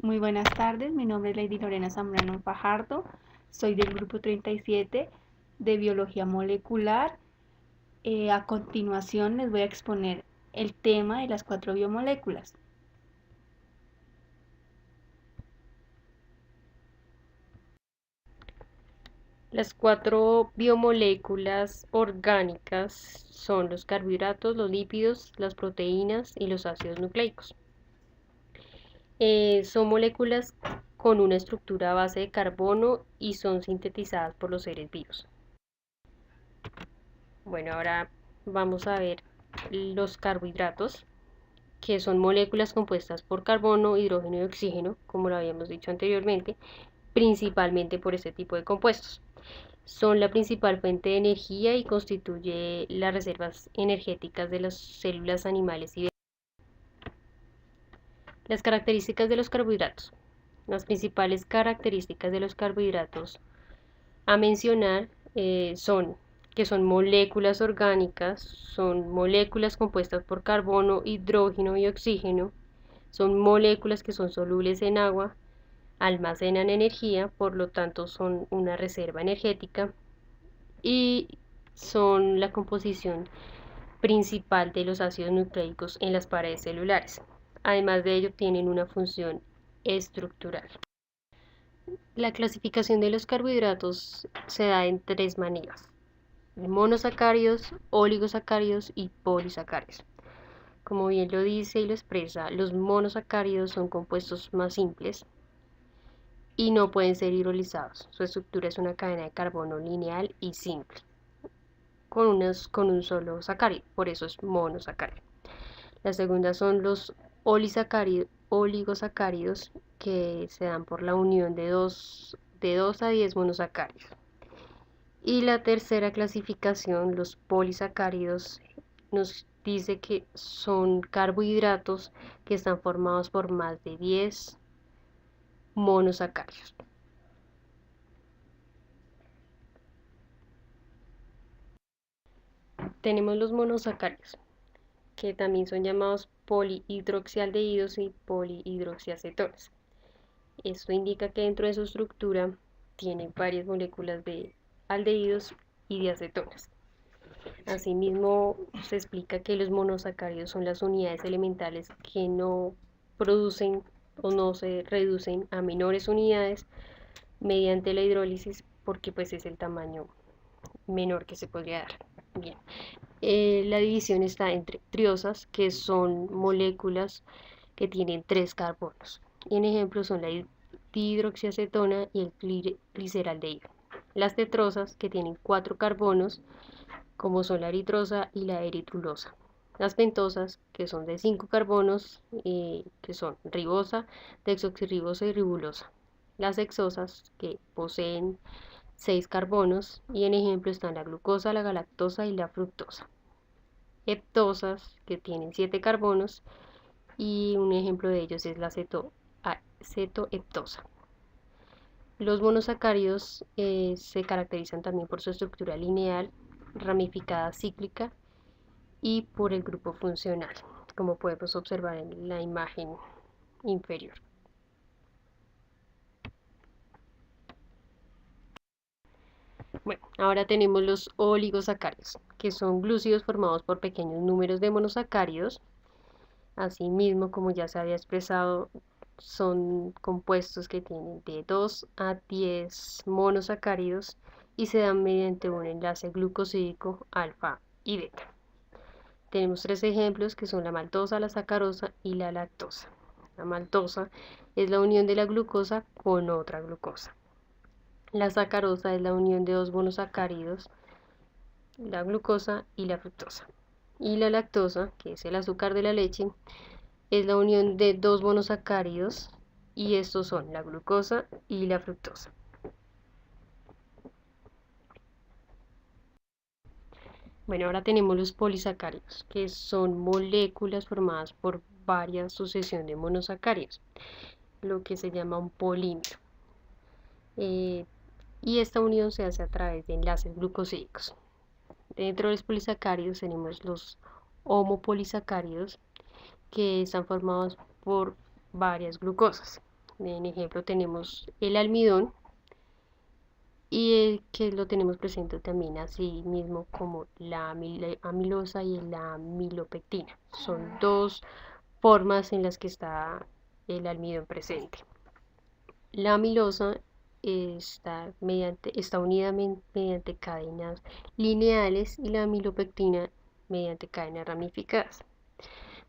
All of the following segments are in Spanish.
Muy buenas tardes, mi nombre es Lady Lorena Zambrano Fajardo, soy del grupo 37 de Biología Molecular. A continuación les voy a exponer el tema de las 4 biomoléculas. Las 4 biomoléculas orgánicas son los carbohidratos, los lípidos, las proteínas y los ácidos nucleicos. Son moléculas con una estructura a base de carbono y son sintetizadas por los seres vivos. Bueno, ahora vamos a ver los carbohidratos, que son moléculas compuestas por carbono, hidrógeno y oxígeno, como lo habíamos dicho anteriormente, principalmente por este tipo de compuestos. Son la principal fuente de energía y constituye las reservas energéticas de las células animales y las características de los carbohidratos. Las principales características de los carbohidratos a mencionar son que son moléculas orgánicas, son moléculas compuestas por carbono, hidrógeno y oxígeno, son moléculas que son solubles en agua, almacenan energía, por lo tanto son una reserva energética y son la composición principal de los ácidos nucleicos en las paredes celulares. Además de ello, tienen una función estructural. La clasificación de los carbohidratos se da en 3 maneras: monosacáridos, oligosacáridos y polisacáridos. Como bien lo dice y lo expresa, los monosacáridos son compuestos más simples y no pueden ser hidrolizados. Su estructura es una cadena de carbono lineal y simple, con un solo sacárido, por eso es monosacárido. La segunda son los oligosacáridos, que se dan por la unión de 2 a 10 monosacáridos. Y la tercera clasificación, los polisacáridos, nos dice que son carbohidratos que están formados por más de 10 monosacáridos. Tenemos los monosacáridos, que también son llamados polihidroxialdehídos y polihidroxiacetonas. Esto indica que dentro de su estructura tiene varias moléculas de aldehídos y de acetonas. Asimismo, se explica que los monosacáridos son las unidades elementales que no producen o no se reducen a menores unidades mediante la hidrólisis, porque pues es el tamaño menor que se podría dar. Bien. La división está entre triosas, que son moléculas que tienen 3 carbonos. Y en ejemplo son la dihidroxiacetona y el gliceraldehído. Las tetrosas, que tienen 4 carbonos, como son la eritrosa y la eritrulosa. Las pentosas, que son de 5 carbonos, que son ribosa, desoxirribosa y ribulosa. Las hexosas, que poseen 6 carbonos, y en ejemplo están la glucosa, la galactosa y la fructosa. Heptosas, que tienen 7 carbonos, y un ejemplo de ellos es la cetoheptosa. Los monosacáridos se caracterizan también por su estructura lineal, ramificada cíclica y por el grupo funcional, como podemos observar en la imagen inferior. Bueno, ahora tenemos los oligosacáridos, que son glúcidos formados por pequeños números de monosacáridos. Asimismo, como ya se había expresado, son compuestos que tienen de 2 a 10 monosacáridos y se dan mediante un enlace glucosídico alfa y beta. Tenemos 3 ejemplos, que son la maltosa, la sacarosa y la lactosa. La maltosa es la unión de la glucosa con otra glucosa. La sacarosa es la unión de 2 monosacáridos, la glucosa y la fructosa. Y la lactosa, que es el azúcar de la leche, es la unión de 2 monosacáridos, y estos son la glucosa y la fructosa. Bueno, ahora tenemos los polisacáridos, que son moléculas formadas por varias sucesión de monosacáridos, lo que se llama un polímero. Y esta unión se hace a través de enlaces glucosídicos. Dentro de los polisacáridos tenemos los homopolisacáridos, que están formados por varias glucosas. En ejemplo tenemos el almidón y que lo tenemos presente también así mismo como la amilosa y la amilopectina. Son dos formas en las que está el almidón presente. La amilosa está unida mediante cadenas lineales y la amilopectina mediante cadenas ramificadas.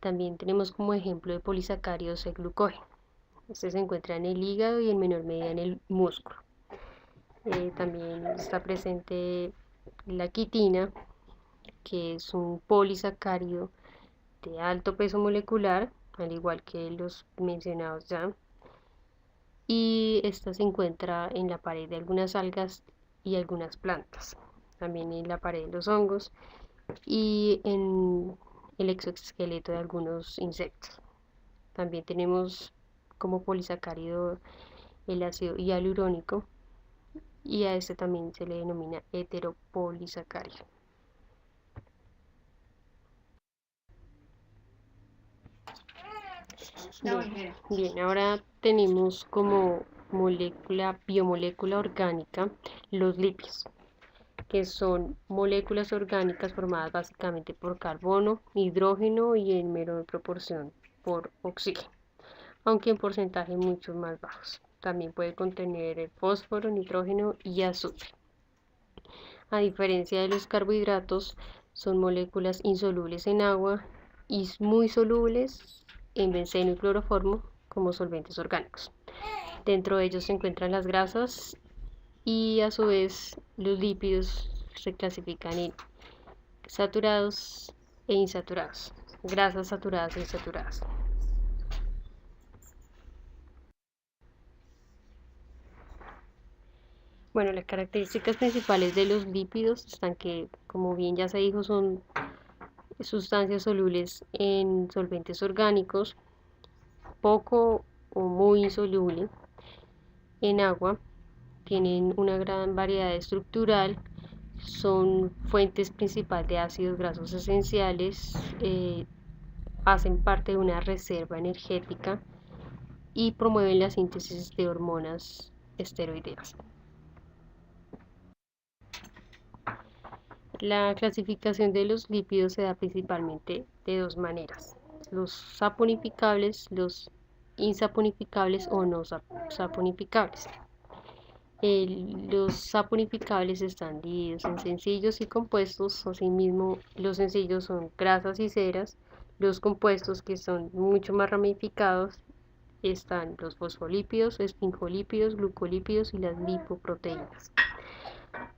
También tenemos como ejemplo de polisacáridos el glucógeno. Este se encuentra en el hígado y en menor medida en el músculo. También está presente la quitina, que es un polisacárido de alto peso molecular, al igual que los mencionados ya. Y esta se encuentra en la pared de algunas algas y algunas plantas, también en la pared de los hongos y en el exoesqueleto de algunos insectos. También tenemos como polisacárido el ácido hialurónico y a este también se le denomina heteropolisacárido. Bien, ahora tenemos como biomolécula orgánica los lípidos, que son moléculas orgánicas formadas básicamente por carbono, hidrógeno y en menor proporción por oxígeno, aunque en porcentaje mucho más bajos. También puede contener fósforo, nitrógeno y azufre. A diferencia de los carbohidratos, son moléculas insolubles en agua y muy solubles en benceno y cloroformo como solventes orgánicos. Dentro de ellos se encuentran las grasas y a su vez los lípidos se clasifican en saturados e insaturados, grasas saturadas e insaturadas. Bueno, las características principales de los lípidos están que, como bien ya se dijo, son sustancias solubles en solventes orgánicos, poco o muy insoluble en agua, tienen una gran variedad estructural, son fuentes principales de ácidos grasos esenciales, hacen parte de una reserva energética y promueven la síntesis de hormonas esteroideas. La clasificación de los lípidos se da principalmente de dos maneras: los saponificables, los insaponificables o no saponificables. Los saponificables están divididos en sencillos y compuestos. Asimismo, los sencillos son grasas y ceras. Los compuestos, que son mucho más ramificados, están los fosfolípidos, esfingolípidos, glucolípidos y las lipoproteínas.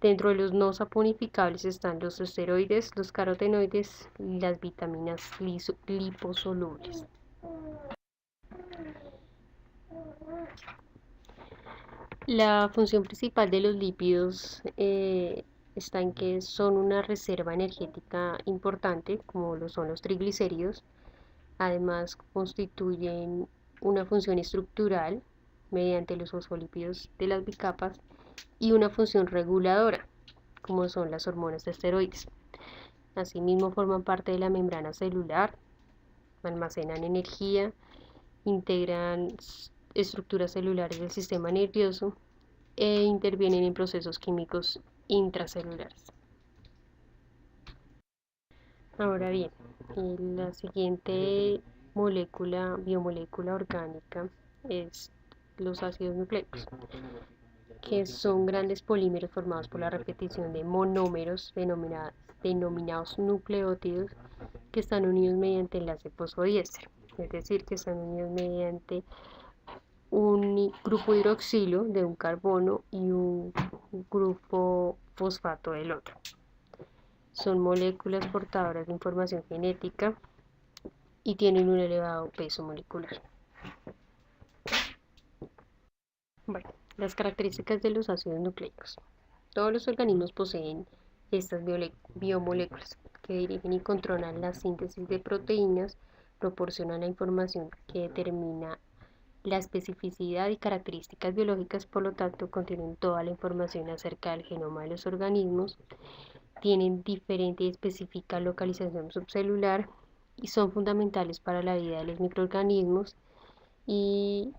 Dentro de los no saponificables están los esteroides, los carotenoides y las vitaminas liposolubles. La función principal de los lípidos está en que son una reserva energética importante, como lo son los triglicéridos. Además, constituyen una función estructural mediante los fosfolípidos de las bicapas y una función reguladora, como son las hormonas de esteroides. Asimismo, forman parte de la membrana celular, almacenan energía, integran estructuras celulares del sistema nervioso e intervienen en procesos químicos intracelulares. Ahora bien, la siguiente biomolécula orgánica es los ácidos nucleicos, que son grandes polímeros formados por la repetición de monómeros denominados nucleótidos, que están unidos mediante enlace fosfodiéster, es decir, que están unidos mediante un grupo hidroxilo de un carbono y un grupo fosfato del otro. Son moléculas portadoras de información genética y tienen un elevado peso molecular. Bueno, las características de los ácidos nucleicos. Todos los organismos poseen estas biomoléculas que dirigen y controlan la síntesis de proteínas, proporcionan la información que determina la especificidad y características biológicas. Por lo tanto, contienen toda la información acerca del genoma de los organismos, tienen diferente y específica localización subcelular y son fundamentales para la vida de los microorganismos y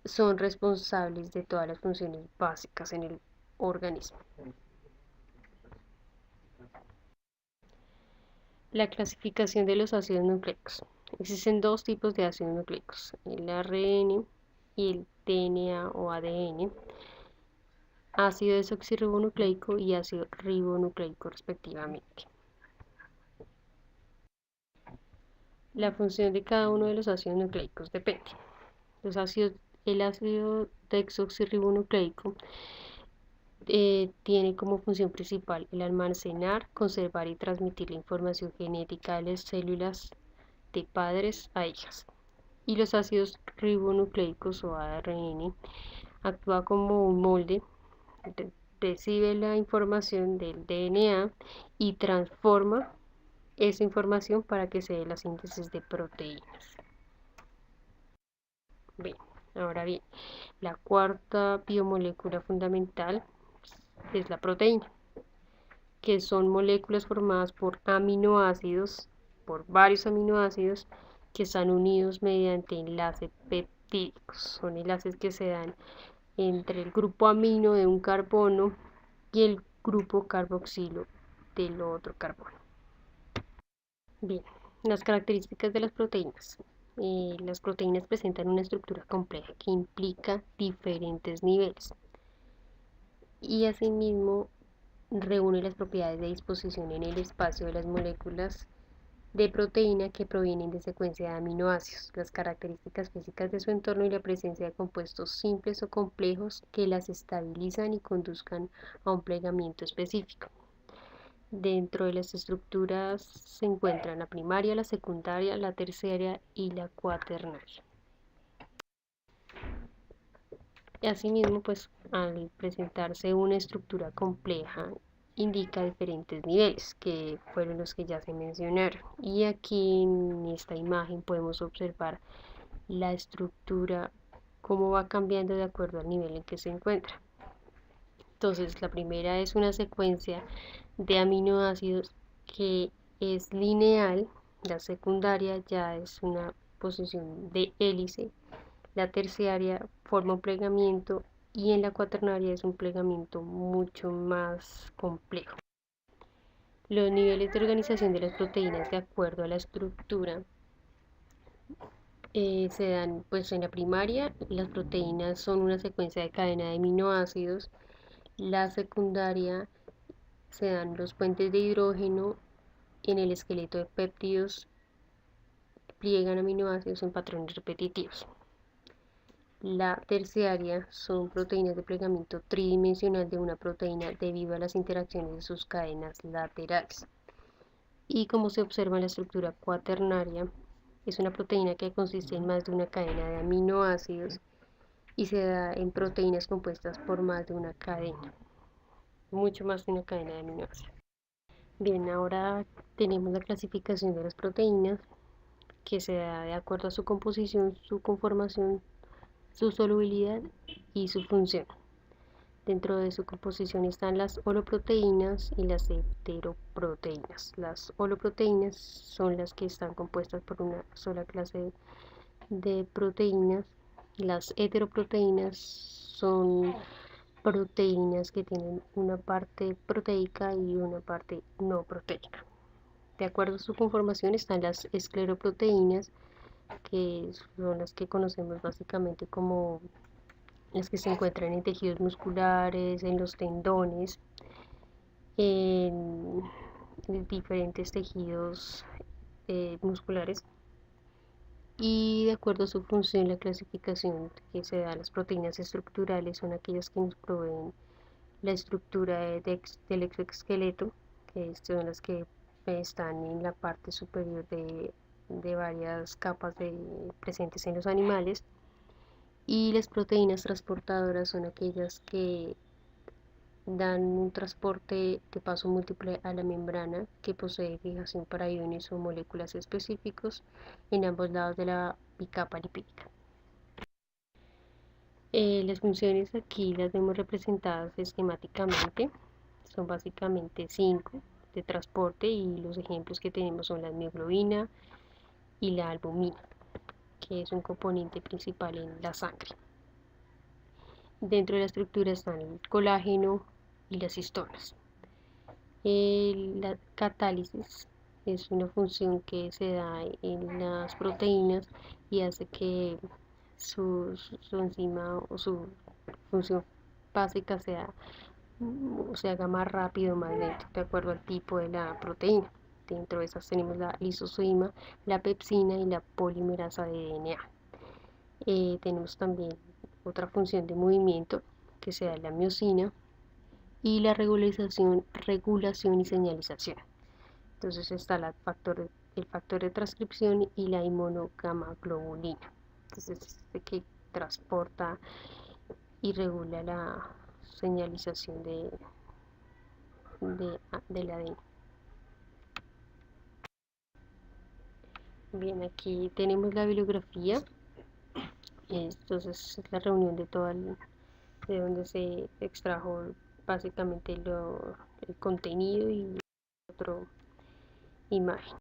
son responsables de todas las funciones básicas en el organismo. La clasificación de los ácidos nucleicos. Existen dos tipos de ácidos nucleicos, el ARN y el DNA o ADN, ácido desoxirribonucleico y ácido ribonucleico respectivamente. La función de cada uno de los ácidos nucleicos depende. El ácido desoxirribonucleico tiene como función principal el almacenar, conservar y transmitir la información genética de las células de padres a hijas. Y los ácidos ribonucleicos o ARN actúa como un molde, recibe la información del DNA y transforma esa información para que se dé la síntesis de proteínas. Bien, ahora bien, la cuarta biomolécula fundamental es la proteína, que son moléculas formadas por aminoácidos, por varios aminoácidos que están unidos mediante enlaces peptídicos. Son enlaces que se dan entre el grupo amino de un carbono y el grupo carboxilo del otro carbono. Bien, las características de las proteínas. Las proteínas presentan una estructura compleja que implica diferentes niveles y asimismo reúne las propiedades de disposición en el espacio de las moléculas de proteína que provienen de secuencia de aminoácidos, las características físicas de su entorno y la presencia de compuestos simples o complejos que las estabilizan y conduzcan a un plegamiento específico. Dentro de las estructuras se encuentran la primaria, la secundaria, la terciaria y la cuaternaria. Asimismo, pues al presentarse una estructura compleja indica diferentes niveles, que fueron los que ya se mencionaron. Y aquí en esta imagen podemos observar la estructura, cómo va cambiando de acuerdo al nivel en que se encuentra. Entonces, la primera es una secuencia de aminoácidos que es lineal, la secundaria ya es una posición de hélice, la terciaria forma un plegamiento y en la cuaternaria es un plegamiento mucho más complejo. Los niveles de organización de las proteínas de acuerdo a la estructura se dan pues en la primaria. Las proteínas son una secuencia de cadena de aminoácidos. La secundaria se dan los puentes de hidrógeno. En el esqueleto de péptidos pliegan aminoácidos en patrones repetitivos. La terciaria son proteínas de plegamiento tridimensional de una proteína debido a las interacciones de sus cadenas laterales. Y como se observa en la estructura cuaternaria, es una proteína que consiste en más de una cadena de aminoácidos y se da en proteínas compuestas por más de una cadena, mucho más de una cadena de aminoácidos. Bien, ahora tenemos la clasificación de las proteínas, que se da de acuerdo a su composición, su conformación, su solubilidad y su función. Dentro de su composición están las holoproteínas y las heteroproteínas. Las holoproteínas son las que están compuestas por una sola clase de proteínas. Las heteroproteínas son proteínas que tienen una parte proteica y una parte no proteica. De acuerdo a su conformación están las escleroproteínas, que son las que conocemos básicamente como las que se encuentran en tejidos musculares, en los tendones, en diferentes tejidos musculares. Y de acuerdo a su función, la clasificación que se da a las proteínas estructurales son aquellas que nos proveen la estructura del exoesqueleto, que son las que están en la parte superior de varias capas presentes en los animales. Y las proteínas transportadoras son aquellas que dan un transporte de paso múltiple a la membrana, que posee fijación para iones o moléculas específicos en ambos lados de la bicapa lipídica. Las funciones aquí las vemos representadas esquemáticamente, son básicamente 5 de transporte, y los ejemplos que tenemos son la mioglobina y la albumina, que es un componente principal en la sangre. Dentro de la estructura están el colágeno y las histonas. La catálisis es una función que se da en las proteínas y hace que su enzima o su función básica se haga más rápido, más lento, de acuerdo al tipo de la proteína. Dentro de esas tenemos la lisozima, la pepsina y la polimerasa de DNA. Tenemos también otra función de movimiento que se da en la miosina y la regulación y señalización. Entonces está el factor de transcripción y la inmunogamaglobulina. Entonces es este que transporta y regula la señalización del ADN. Bien, aquí tenemos la bibliografía. Entonces es la reunión de de donde se extrajo básicamente el contenido y otra imagen.